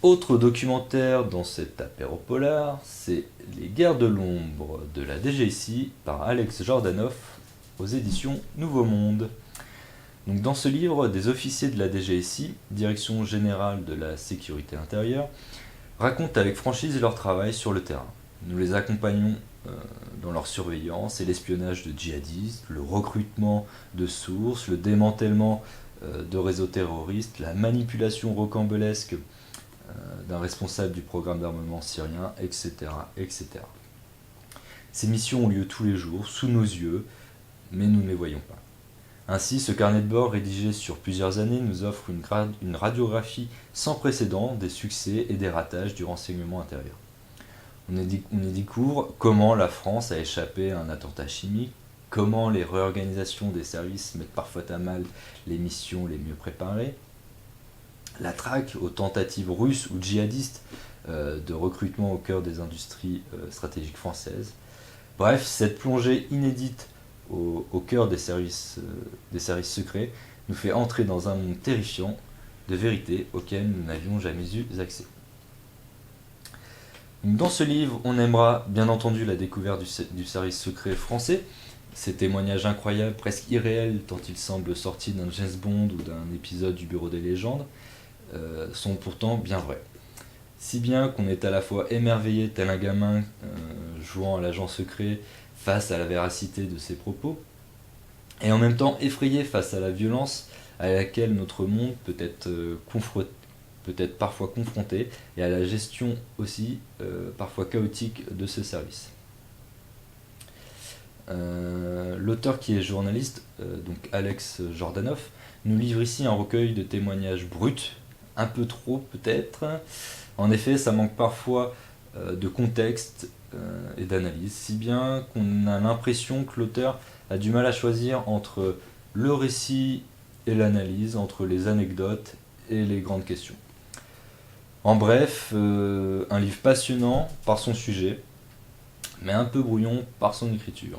Autre documentaire dans cet apéro polar, c'est Les Guerres de l'ombre de la DGSI par Alex Jordanov aux éditions Nouveau Monde. Donc dans ce livre, des officiers de la DGSI, Direction Générale de la Sécurité Intérieure, racontent avec franchise leur travail sur le terrain. Nous les accompagnons dans leur surveillance et l'espionnage de djihadistes, le recrutement de sources, le démantèlement de réseaux terroristes, la manipulation rocambolesque d'un responsable du programme d'armement syrien, etc., etc. Ces missions ont lieu tous les jours, sous nos yeux, mais nous ne les voyons pas. Ainsi, ce carnet de bord rédigé sur plusieurs années nous offre une radiographie sans précédent des succès et des ratages du renseignement intérieur. On y découvre comment la France a échappé à un attentat chimique, comment les réorganisations des services mettent parfois à mal les missions les mieux préparées, la traque aux tentatives russes ou djihadistes de recrutement au cœur des industries stratégiques françaises. Bref, cette plongée inédite au cœur des services secrets nous fait entrer dans un monde terrifiant de vérités auxquelles nous n'avions jamais eu accès. Dans ce livre, on aimera bien entendu la découverte du service secret français. Ces témoignages incroyables, presque irréels, tant ils semblent sortis d'un James Bond ou d'un épisode du Bureau des légendes, sont pourtant bien vrais. Si bien qu'on est à la fois émerveillé tel un gamin jouant à l'agent secret face à la véracité de ses propos, et en même temps effrayé face à la violence à laquelle notre monde peut être parfois confronté, et à la gestion aussi parfois chaotique de ce service. L'auteur qui est journaliste, donc Alex Jordanov, nous livre ici un recueil de témoignages bruts, un peu trop peut-être. En effet, ça manque parfois de contexte et d'analyse, si bien qu'on a l'impression que l'auteur a du mal à choisir entre le récit et l'analyse, entre les anecdotes et les grandes questions. En bref, un livre passionnant par son sujet, mais un peu brouillon par son écriture.